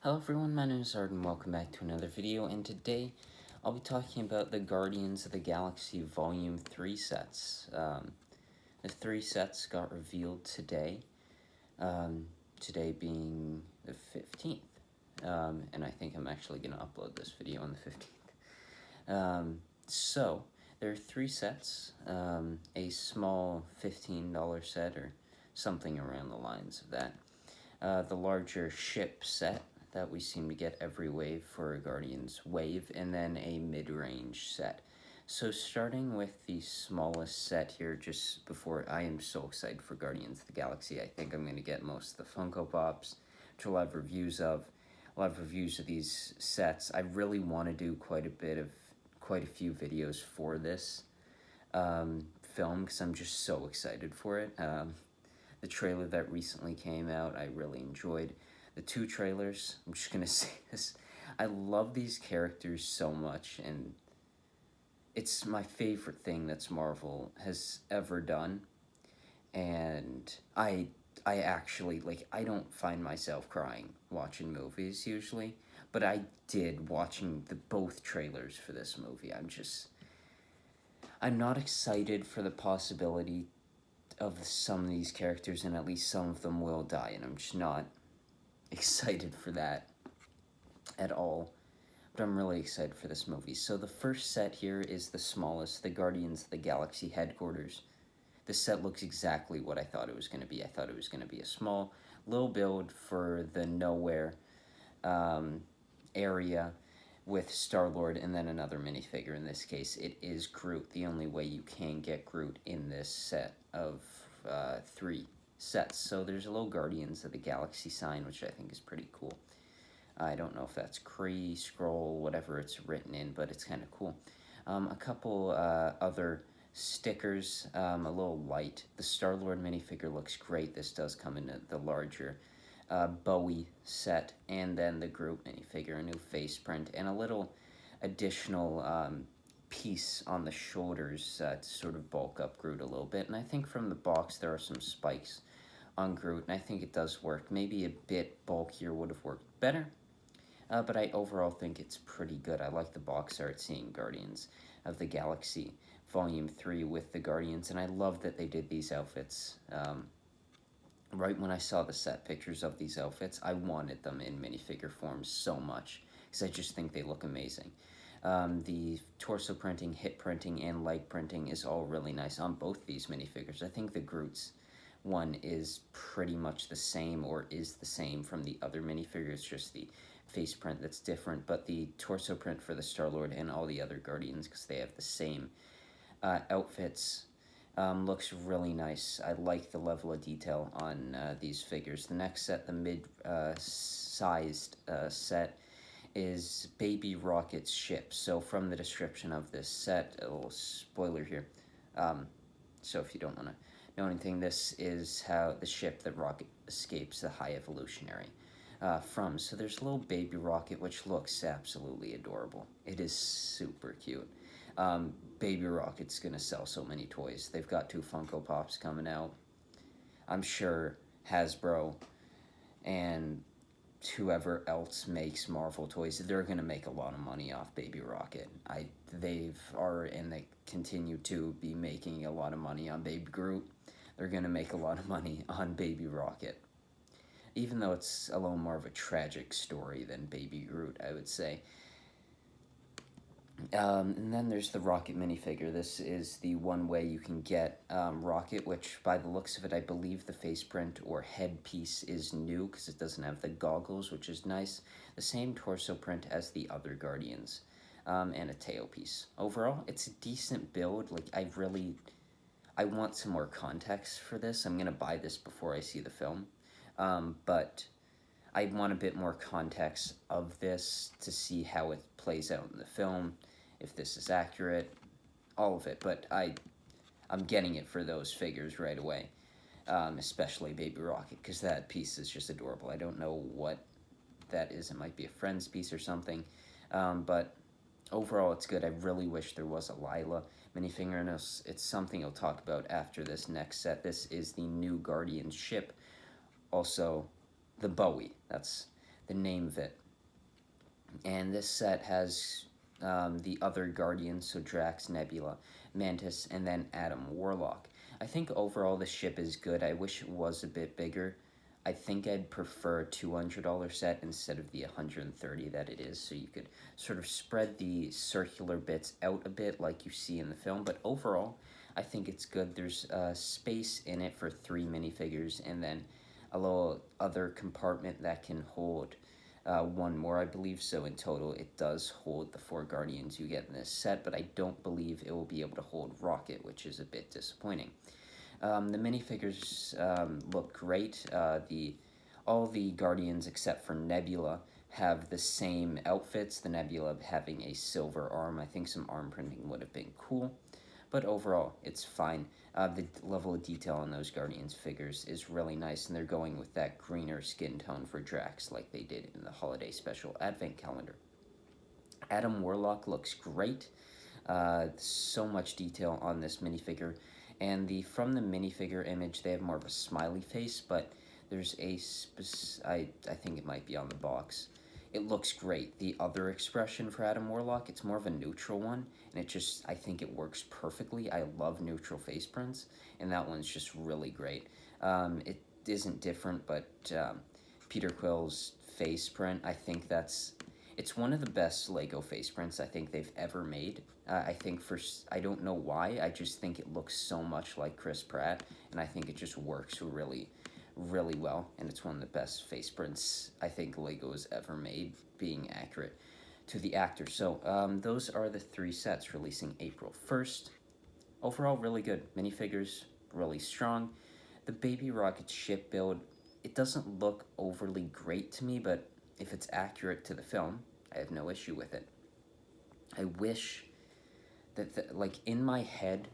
Hello everyone, my name is Arden, welcome back to another video, and today I'll be talking about the Guardians of the Galaxy Volume 3 sets. The 3 sets got revealed today, today being the 15th, and I think I'm actually going to upload this video on the 15th. So, there are 3 sets, a small $15 set, or something around the lines of that. The larger ship set that we seem to get every wave for a Guardians wave, and then a mid-range set. So starting with the smallest set here, just before, I am so excited for Guardians of the Galaxy. I think I'm going to get most of the Funko Pops, which I'll have reviews of. I'll have reviews of these sets. I really want to do quite a few videos for this film, because I'm just so excited for it. The trailer that recently came out, I really enjoyed. The 2 trailers, I'm just gonna say this, I love these characters so much, and it's my favorite thing that's Marvel has ever done. And I actually, like, I don't find myself crying watching movies usually, but I did watching both trailers for this movie. I'm not excited for the possibility of some of these characters, and at least some of them will die, and I'm just not excited for that at all. But I'm really excited for this movie. So the first set here is the smallest, the Guardians of the Galaxy headquarters. This set looks exactly what I thought it was going to be. I thought it was going to be a small, little build for the Nowhere area with Star-Lord, and then another minifigure. In this case, it is Groot. The only way you can get Groot in this set of 3 sets. So there's a little Guardians of the Galaxy sign, which I think is pretty cool. I don't know if that's Kree, Skrull, whatever it's written in, but it's kind of cool. A couple other stickers, a little light. The Star-Lord minifigure looks great. This does come in the larger Bowie set, and then the Groot minifigure, a new face print, and a little additional piece on the shoulders to sort of bulk up Groot a little bit. And I think from the box there are some spikes on Groot, and I think it does work. Maybe a bit bulkier would have worked better, but I overall think it's pretty good. I like the box art seeing Guardians of the Galaxy Volume 3 with the Guardians, and I love that they did these outfits. Right when I saw the set pictures of these outfits, I wanted them in minifigure form so much, because I just think they look amazing. The torso printing, hip printing, and leg printing is all really nice on both these minifigures. I think the Groot's one is pretty much the same, or is the same from the other minifigures, just the face print that's different, but the torso print for the Star-Lord and all the other Guardians, because they have the same outfits, looks really nice. I like the level of detail on these figures. The next set, the mid-sized set, is Baby Rocket's ship. So from the description of this set, a little spoiler here, so if you don't want to know anything, this is how the ship that Rocket escapes the High Evolutionary from. So there's a little Baby Rocket, which looks absolutely adorable. It is super cute. Baby Rocket's gonna sell so many toys. They've got 2 Funko Pops coming out. I'm sure Hasbro and whoever else makes Marvel toys, they're gonna make a lot of money off Baby Rocket. And they continue to be making a lot of money on Baby Groot. They're gonna make a lot of money on Baby Rocket, even though it's a little more of a tragic story than Baby Groot, I would say. And then there's the Rocket minifigure. This is the one way you can get Rocket, which by the looks of it, I believe the face print or head piece is new, because it doesn't have the goggles, which is nice. The same torso print as the other Guardians, and a tail piece. Overall, it's a decent build. Like, I want some more context for this. I'm going to buy this before I see the film, but I want a bit more context of this to see how it plays out in the film, if this is accurate, all of it. But I'm getting it for those figures right away, especially Baby Rocket, because that piece is just adorable. I don't know what that is. It might be a friend's piece or something, but overall it's good. I really wish there was a Lila minifigure, and it's something I'll talk about after this next set. This is the new Guardian ship, also the Bowie. That's the name of it. And this set has the other Guardians, so Drax, Nebula, Mantis, and then Adam Warlock. I think overall the ship is good. I wish it was a bit bigger. I think I'd prefer a $200 set instead of the $130 that it is, so you could sort of spread the circular bits out a bit like you see in the film, but overall, I think it's good. There's space in it for 3 minifigures, and then a little other compartment that can hold one more, I believe. So in total, it does hold the 4 Guardians you get in this set, but I don't believe it will be able to hold Rocket, which is a bit disappointing. The minifigures look great. All the Guardians except for Nebula have the same outfits, the Nebula having a silver arm. I think some arm printing would have been cool, but overall, it's fine. The level of detail on those Guardians figures is really nice, and they're going with that greener skin tone for Drax like they did in the holiday special advent calendar. Adam Warlock looks great. So much detail on this minifigure, and from the minifigure image, they have more of a smiley face, but there's I think it might be on the box. It looks great. The other expression for Adam Warlock, it's more of a neutral one, and I think it works perfectly. I love neutral face prints, and that one's just really great. It isn't different, but Peter Quill's face print, I think it's one of the best Lego face prints I think they've ever made. I think I don't know why, I just think it looks so much like Chris Pratt, and I think it just works really, really well, and it's one of the best face prints I think Lego has ever made, being accurate to the actor. So those are the 3 sets releasing April 1st. Overall, really good. Minifigures, really strong. The Baby Rocket ship build, it doesn't look overly great to me, but if it's accurate to the film, I have no issue with it. I wish that, like, in my head,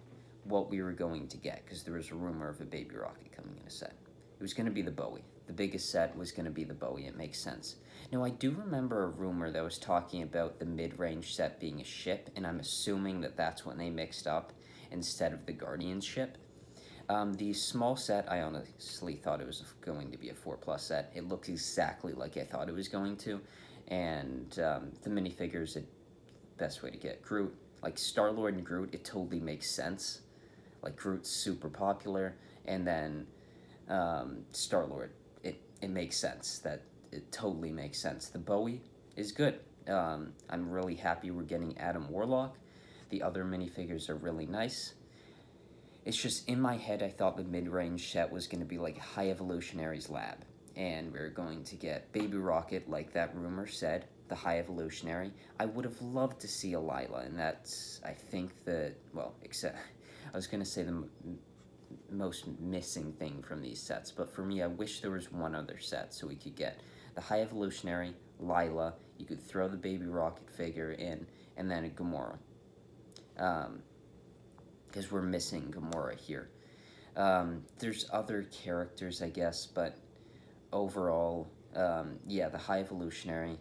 what we were going to get, because there was a rumor of a Baby Rocket coming in a set. It was going to be the Bowie. The biggest set was going to be the Bowie. It makes sense. Now, I do remember a rumor that was talking about the mid-range set being a ship, and I'm assuming that that's when they mixed up instead of the Guardians ship. The small set, I honestly thought it was going to be a 4+ set. It looks exactly like I thought it was going to, and the minifigures, the best way to get Groot. Like, Star-Lord and Groot, it totally makes sense. Like, Groot's super popular, and then Star-Lord, it makes sense. It totally makes sense. The Bowie is good. I'm really happy we're getting Adam Warlock. The other minifigures are really nice. It's just, in my head, I thought the mid-range set was going to be like High Evolutionary's Lab, and we're going to get Baby Rocket, like that rumor said, the High Evolutionary. I would have loved to see a Lila, and that's, I think, except, I was going to say the most missing thing from these sets, but for me, I wish there was one other set so we could get the High Evolutionary, Lila, you could throw the Baby Rocket figure in, and then a Gamora. Because we're missing Gamora here. There's other characters, I guess, but overall, the High Evolutionary,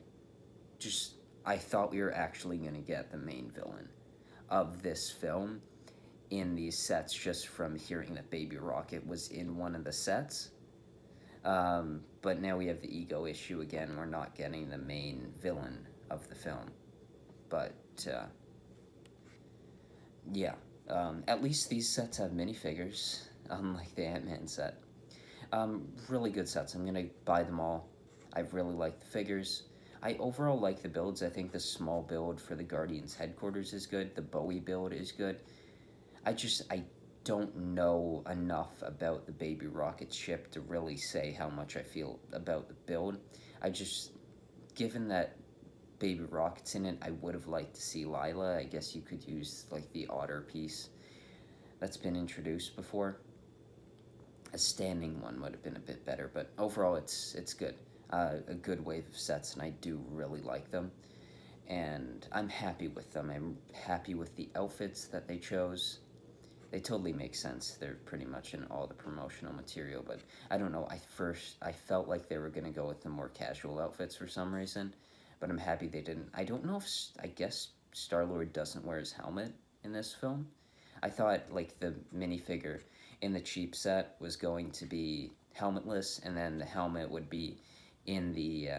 I thought we were actually going to get the main villain of this film in these sets just from hearing that Baby Rocket was in one of the sets. But now we have the ego issue again. We're not getting the main villain of the film. But, at least these sets have minifigures, unlike the Ant-Man set. Really good sets. I'm going to buy them all. I really like the figures. I overall like the builds. I think the small build for the Guardians headquarters is good. The Bowie build is good. I don't know enough about the Baby Rocket ship to really say how much I feel about the build. Given that Baby Rocket's in it, I would have liked to see Lila. I guess you could use, like, the otter piece that's been introduced before. A standing one would have been a bit better, but overall it's good. A good wave of sets, and I do really like them. And I'm happy with them. I'm happy with the outfits that they chose. They totally make sense. They're pretty much in all the promotional material, but I don't know. I felt like they were going to go with the more casual outfits for some reason, but I'm happy they didn't. I don't know I guess Star-Lord doesn't wear his helmet in this film. I thought, like, the minifigure in the cheap set was going to be helmetless, and then the helmet would be in the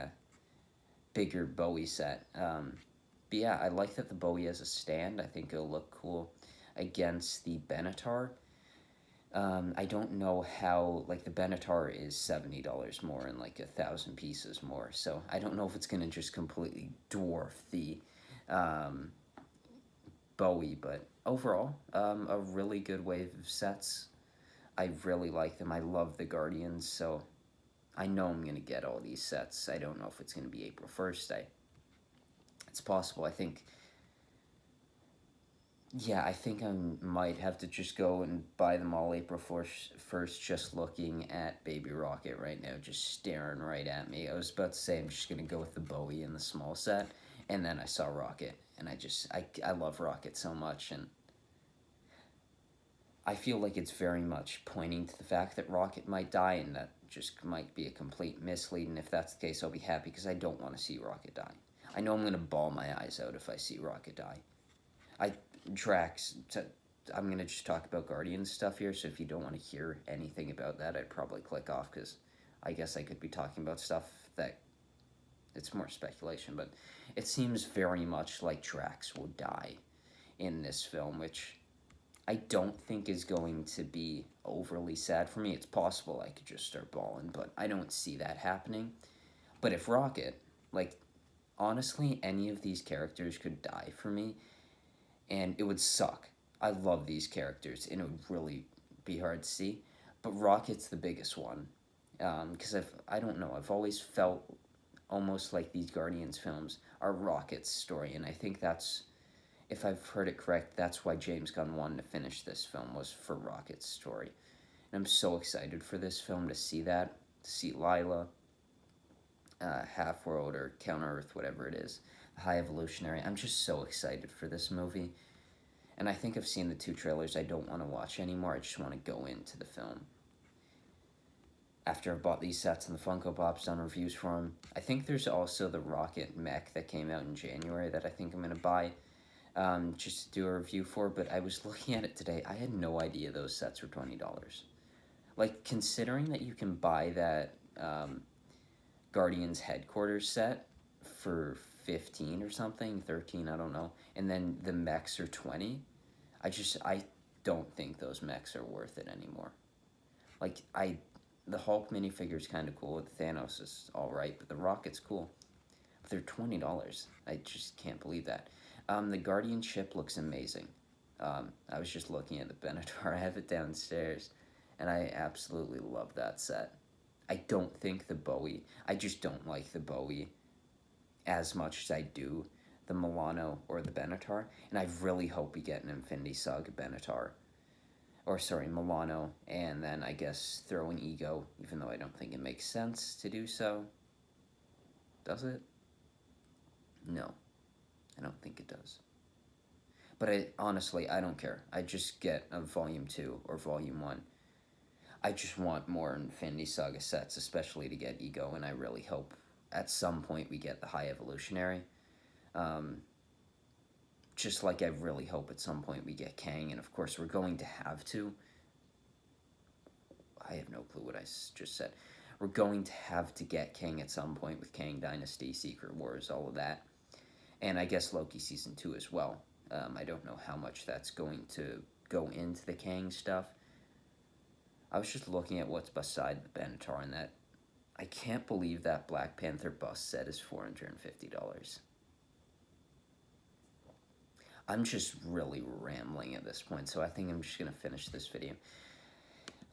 bigger Bowie set. But yeah, I like that the Bowie has a stand. I think it'll look cool against the Benatar. I don't know how, like, the Benatar is $70 more and like 1,000 pieces more, so I don't know if it's gonna just completely dwarf the um, Bowie, but overall, a really good wave of sets. I really like them. I love the Guardians, so I know I'm gonna get all these sets. I don't know if it's gonna be April 1st. It's possible. I think, yeah, I think I might have to just go and buy them all April 1st, just looking at Baby Rocket right now, just staring right at me. I was about to say I'm just going to go with the Bowie and the small set, and then I saw Rocket, and I love Rocket so much, and I feel like it's very much pointing to the fact that Rocket might die, and that just might be a complete mislead, and if that's the case, I'll be happy, because I don't want to see Rocket die. I know I'm going to bawl my eyes out if I see Rocket die. Drax, I'm going to just talk about Guardians stuff here, so if you don't want to hear anything about that, I'd probably click off, because I guess I could be talking about stuff that it's more speculation, but it seems very much like Drax will die in this film, which I don't think is going to be overly sad for me. It's possible I could just start bawling, but I don't see that happening. But if Rocket, like, honestly, any of these characters could die for me, and it would suck. I love these characters, and it would really be hard to see. But Rocket's the biggest one, because I don't know, I've always felt almost like these Guardians films are Rocket's story, and I think that's, if I've heard it correct, that's why James Gunn wanted to finish this film, was for Rocket's story. And I'm so excited for this film to see that, to see Lylla, Half-World, or Counter-Earth, whatever it is, High Evolutionary. I'm just so excited for this movie. And I think I've seen the 2 trailers I don't want to watch anymore. I just want to go into the film. After I've bought these sets and the Funko Pops, done reviews for them. I think there's also the Rocket mech that came out in January that I think I'm going to buy, just to do a review for. But I was looking at it today. I had no idea those sets were $20. Like, considering that you can buy that Guardians headquarters set for 15 or something, 13, I don't know, and then the mechs are 20, I don't think those mechs are worth it anymore. Like, the Hulk minifigure is kind of cool, the Thanos is alright, but the Rocket's cool. But they're $20. I just can't believe that. The Guardian ship looks amazing. I was just looking at the Benatar, I have it downstairs, and I absolutely love that set. I don't think the Bowie, I just don't like the Bowie as much as I do the Milano or the Benatar, and I really hope we get an Infinity Saga Benatar, or sorry, Milano, and then I guess throw in Ego, even though I don't think it makes sense to do so. Does it? No, I don't think it does. But honestly, I don't care. I just get a Volume 2 or Volume 1. I just want more Infinity Saga sets, especially to get Ego, and I really hope at some point we get the High Evolutionary. Just like I really hope at some point we get Kang, and of course we're going to have to. I have no clue what I just said. We're going to have to get Kang at some point with Kang Dynasty, Secret Wars, all of that. And I guess Loki Season 2 as well. I don't know how much that's going to go into the Kang stuff. I was just looking at what's beside the Benatar, and that I can't believe that Black Panther bust set is $450. I'm just really rambling at this point, so I think I'm just going to finish this video.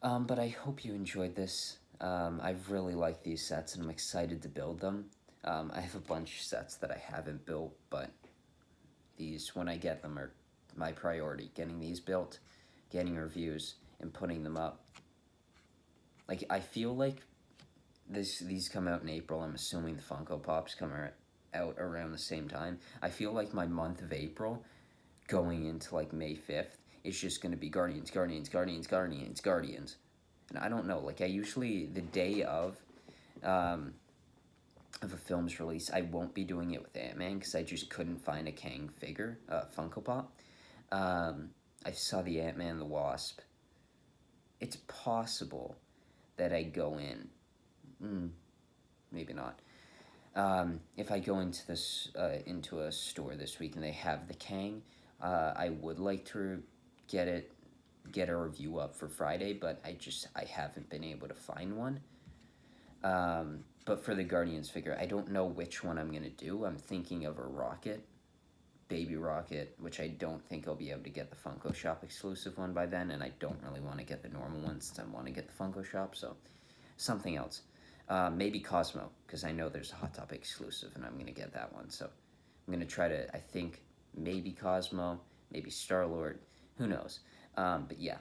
But I hope you enjoyed this. I really like these sets, and I'm excited to build them. I have a bunch of sets that I haven't built, but these, when I get them, are my priority. Getting these built, getting reviews, and putting them up. Like, I feel like these come out in April. I'm assuming the Funko Pops come out around the same time. I feel like my month of April, going into like May 5th, is just going to be Guardians, Guardians, Guardians, Guardians, Guardians. And I don't know, like, I usually, the day of a film's release, I won't be doing it with Ant-Man, because I just couldn't find a Kang figure, Funko Pop. I saw the Ant-Man the Wasp. It's possible that I go in, maybe not. If I go into this into a store this week and they have the Kang, I would like to get a review up for Friday, but I haven't been able to find one. But for the Guardians figure, I don't know which one I'm gonna do. I'm thinking of a Rocket, Baby Rocket, which I don't think I'll be able to get the Funko Shop exclusive one by then, and I don't really want to get the normal one since I want to get the Funko Shop. So something else. Maybe Cosmo, because I know there's a Hot Topic exclusive, and I'm going to get that one. So I'm going to try to, I think, maybe Cosmo, maybe Star-Lord, who knows. But yeah,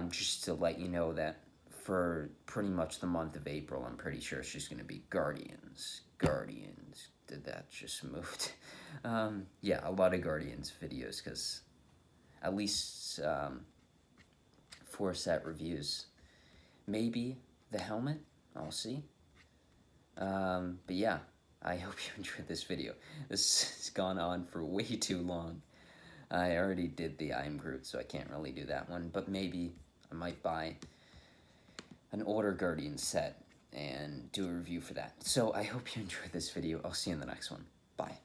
just to let you know that for pretty much the month of April, I'm pretty sure it's just going to be Guardians. Guardians. Did that just moved? Yeah, a lot of Guardians videos, because at least 4 set reviews. Maybe the helmet, I'll see. But yeah, I hope you enjoyed this video. This has gone on for way too long. I already did the I'm Groot, so I can't really do that one, but maybe I might buy an older Guardian set and do a review for that. So I hope you enjoyed this video. I'll see you in the next one. Bye.